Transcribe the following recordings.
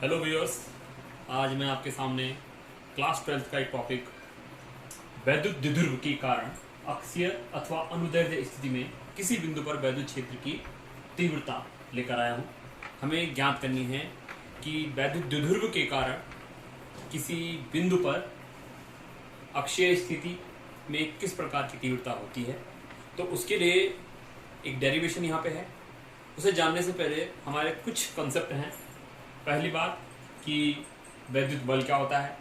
Hello viewers, आज मैं आपके सामने क्लास 12th का एक टॉपिक वैद्युत द्विध्रुव के कारण अक्षीय अथवा अनुदैर्ध्य स्थिति में किसी बिंदु पर वैद्युत क्षेत्र की तीव्रता लेकर आया हूँ। हमें ज्ञात करनी है कि वैद्युत द्विध्रुव के कारण किसी बिंदु पर अक्षीय स्थिति में किस प्रकार की तीव्रता होती है। तो उसके लिए एक डेरिवेशन यहाँ पे है। उसे जानने से पहले हमारे कुछ कंसेप्ट हैं। पहली बात कि वैद्युत बल क्या होता है,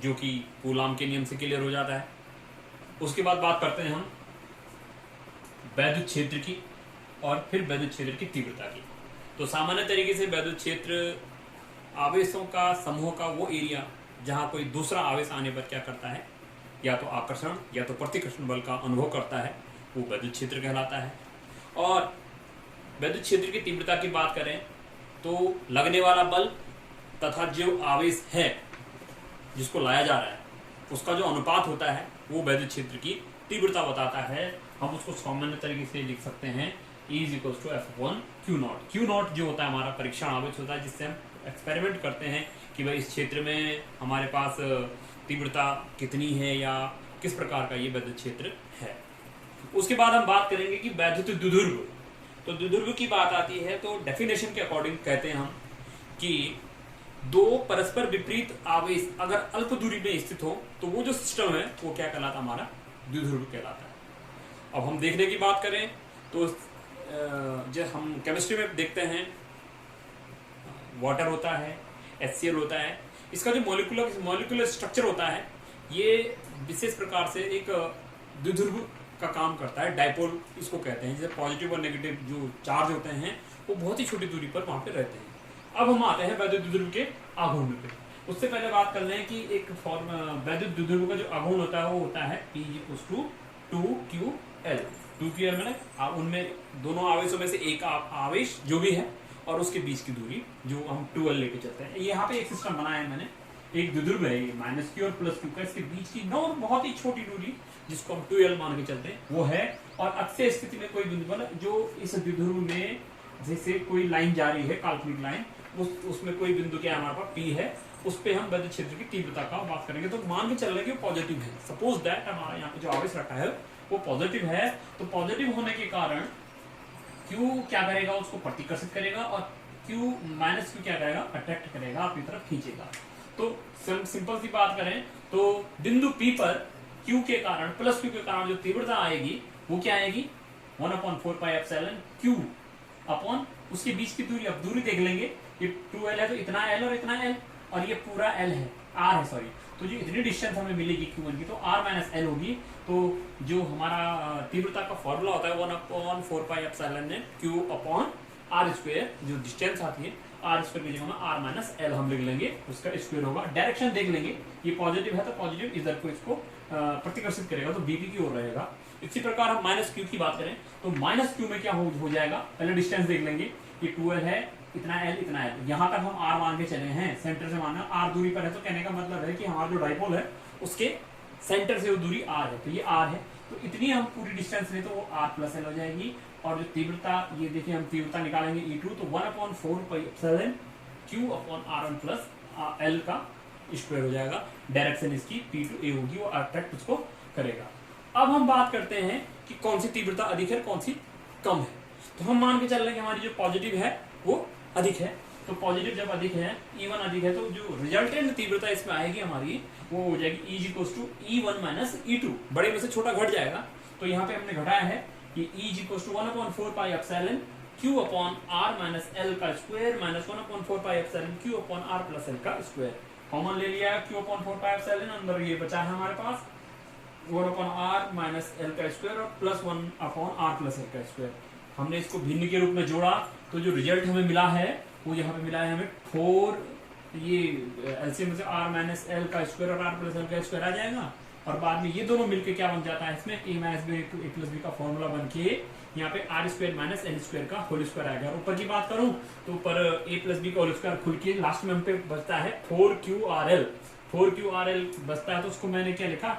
जो कि कूलाम के नियम से क्लियर हो जाता है। उसके बाद बात करते हैं हम वैद्युत क्षेत्र की और फिर वैद्युत क्षेत्र की तीव्रता की। तो सामान्य तरीके से वैद्युत क्षेत्र आवेशों का समूह का वो एरिया जहाँ कोई दूसरा आवेश आने पर क्या करता है, या तो आकर्षण या तो प्रतिकर्षण बल का अनुभव करता है, वो वैद्युत क्षेत्र कहलाता है। और वैद्युत क्षेत्र की तीव्रता की बात करें तो लगने वाला बल तथा जो आवेश है जिसको लाया जा रहा है उसका जो अनुपात होता है वो वैद्युत क्षेत्र की तीव्रता बताता है। हम उसको सामान्य तरीके से लिख सकते हैं E = F1 Q0। Q0 जो होता है हमारा परीक्षण आवेश होता है, जिससे हम एक्सपेरिमेंट करते हैं कि भाई इस क्षेत्र में हमारे पास तीव्रता कितनी है या किस प्रकार का ये वैद्युत क्षेत्र है। उसके बाद हम बात करेंगे कि वैद्युत द्विध्रुव। तो द्विध्रुव की बात आती है तो डेफिनेशन के अकॉर्डिंग कहते हैं हम कि दो परस्पर विपरीत आवेश अगर अल्प दूरी में स्थित हो तो वो जो सिस्टम है वो क्या कहलाता है, हमारा द्विध्रुव कहलाता है। अब हम देखने की बात करें तो जब हम केमिस्ट्री में देखते हैं वाटर होता है, HCl होता है, इसका जो मॉलिक्यूलर स्ट्रक्चर होता है ये विशेष प्रकार से एक द्विध्रुव का काम करता है। डाइपोल इसको कहते हैं, जैसे पॉजिटिव और नेगेटिव जो चार्ज होते हैं वो बहुत ही छोटी दूरी पर वहां पे रहते हैं। अब हम आते हैं वैद्युत द्विध्रुव के आघूर्ण पे। उससे पहले बात कर लें कि एक वैद्युत द्विध्रुव का जो आघूर्ण होता है वो होता है P = 2qL। 2qL मैंने उनमें दोनों आवेशों में से एक आवेश जो भी है और उसके बीच की दूरी जो हम 2L लेके चलते हैं। यहाँ पे एक सिस्टम बनाया है मैंने, एक द्विध्रुव है ये -q और +q का, इसके बीच की बहुत ही छोटी दूरी जिसको हम 2L मान के चलते हैं वो है। और अक्षीय स्थिति में कोई बिंदु पर जो इस द्विध्रुव में जैसे कोई लाइन जा रही है, काल्पनिक लाइन, उसमें कोई बिंदु क्या हमारे पास P है, उस पे हम वैद्युत क्षेत्र की तीव्रता का बात करेंगे। तो मान के चल रहे हैं कि वो पॉजिटिव है। सपोज दैट हमारा यहाँ पे जो आवेश रखा है वो पॉजिटिव है, तो पॉजिटिव होने के कारण Q क्या करेगा, उसको प्रतिकर्षित करेगा और Q क्या करेगा, अट्रैक्ट करेगा, अपनी तरफ खींचेगा। तो सिंपल सी बात करें तो बिंदु P पर Q के कारण +Q के कारण जो तीव्रता आएगी वो क्या आएगी, 1/4πε Q उसके बीच की दूरी। अब दूरी देख लेंगे, ये 2L है तो इतना L और इतना L, और ये पूरा L है, R है सॉरी। तो जो इतनी डिस्टेंस हमें मिलेगी Q1 की तो R - L होगी। तो जो हमारा तीव्रता का फॉर्मूला होता है 1/4πε Q/r², जो डिस्टेंस आती है R² की जगह में R - L हम लिख लेंगे, उसका स्क्वायर होगा। डायरेक्शन देख लेंगे, ये पॉजिटिव है तो पॉजिटिव इधर को इसको प्रतिकर्षित करेगा तो BP की ओर रहेगा। इसी प्रकार हम -q की बात करें तो -q में क्या हो जाएगा, पहले डिस्टेंस देख लेंगे, ये 2L है, इतना L इतना L, यहाँ तक हम R मान के चले हैं, सेंटर से मानना R दूरी पर है। तो कहने का मतलब है कि हमारा जो डाइपोल है उसके सेंटर से वो दूरी R है, तो ये R है, तो इतनी हम पूरी डिस्टेंस लें तो वो R+L हो जाएगी। और जो तीव्रता, ये देखिए हम तीव्रता निकालेंगे E2 तो 1/4πε Q/R1 + L का स्क्वायर हो जाएगा। डायरेक्शन इसकी P to A होगी, वो अट्रैक्ट उसको करेगा। अब हम बात करते हैं कि कौन सी तीव्रता अधिक है, कौन सी कम है। तो हम मान के चल रहे हैं कि हमारी जो पॉजिटिव है वो अधिक है। तो पॉजिटिव जब अधिक है, E1 अधिक है, तो जो रिजल्टेंट तीव्रता इसमें आएगी हमारी वो हो जाएगी E = E1 - E2। बड़े में से छोटा घट जाएगा, तो यहाँ पे हमने घटाया है कि E = 1/4πε Q/R - L का स्क्वायर - 1/4πε Q/R+L का स्क्वायर। कॉमन ले लिया Q/4πε, अंदर ये बचा है हमारे पास 1/R - L का स्क्वायर और +1/R+L का स्क्वायर। हमने इसको भिन्न के रूप में जोड़ा तो जो रिजल्ट हमें मिला है वो यहाँ पे मिला है हमें 4, ये एलसीएम से R - L का स्क्वायर और R+L का स्क्वायर आ जाएगा। और बाद में ये दोनों मिलके क्या बन जाता है, इसमें A-B का फॉर्मूला बन के यहाँ पे R² - L² का होल स्क्वायर आएगा। ऊपर की बात करूं तो ऊपर A+B का होल स्क्वायर खुल के लास्ट में हम पे बचता है 4QRL। 4QRL बचता है तो उसको मैंने क्या लिखा,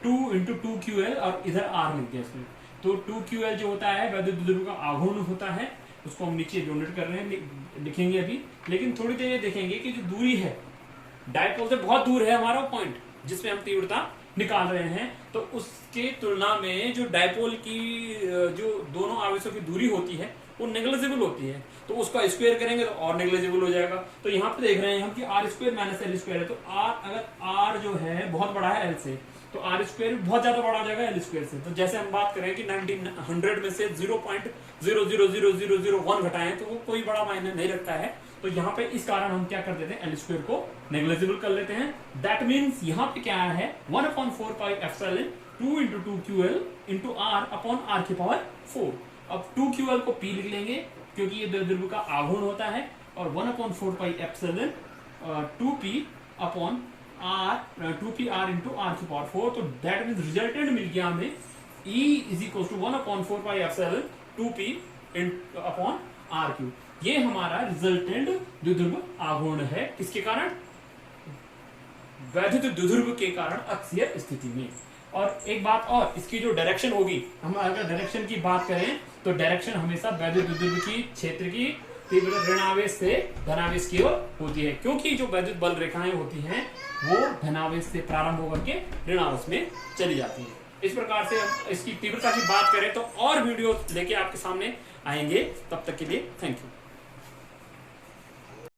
2 × 2QL और इधर R लिख दिया इसमें। तो 2QL जो होता है वैद्युत द्विध्रुव का आघूर्ण होता है, उसको हम नीचे डोनेट कर रहे हैं, लिखेंगे अभी। लेकिन थोड़ी देर देखेंगे कि जो दूरी है डायपोल से बहुत दूर है हमारा पॉइंट जिसमें हम तीव्रता निकाल रहे हैं, तो उसके तुलना में जो डायपोल की जो दोनों आवेशों की दूरी होती है वो नेग्लिजिबल होती है, तो उसका स्क्वायर करेंगे तो और नेग्लिजिबल हो जाएगा। तो यहाँ पे देख रहे हैं हम कि R square minus L square है, तो आर अगर आर जो है बहुत बड़ा है एल से, तो आर स्क्वायर बहुत ज्यादा बड़ा हो जाएगा एल स्क्वायर से। तो जैसे हम बात करें कि 1900 में से 0.000001 घटाएं तो वो कोई बड़ा मायने नहीं रखता है। तो यहाँ पे इस कारण हम क्या कर देते हैं, एल स्क्वायर को नेग्लिजिबल कर लेते हैं। दैट मीन्स यहाँ पे क्या है 1/4 pi epsilon 2 into 2ql into r upon r की पावर 4। अब 2ql को p लिख लेंगे क्योंकि ये द्विध्रुव का आघूर्ण होता है, और 1/4 pi epsilon 2p upon r 2p r into r की पावर 4। तो दैट मीन्स रिजल्टेंट मिल गया हमें E is equal to 1/4 pi epsilon 2p upon r cube. ये हमारा रिजल्टेंट द्विध्रुव आघूर्ण है। किसके कारण? वैद्युत द्विध्रुव के कारण अक्षीय स्थिति में। और एक बात और, इसकी जो डायरेक्शन होगी, हम अगर डायरेक्शन की बात करें तो डायरेक्शन हमेशा वैद्युत द्विध्रुव की क्षेत्र की तीव्र ऋणावेश से धनावेश की ओर होती है, क्योंकि जो वैद्युत बल रेखाएं होती हैं वो धनावेश से प्रारंभ होकर के ऋणावेश में चली जाती हैं। इस प्रकार से हम इसकी तीव्रता की बात करें तो और वीडियो लेके आपके सामने आएंगे। तब तक के लिए थैंक यू।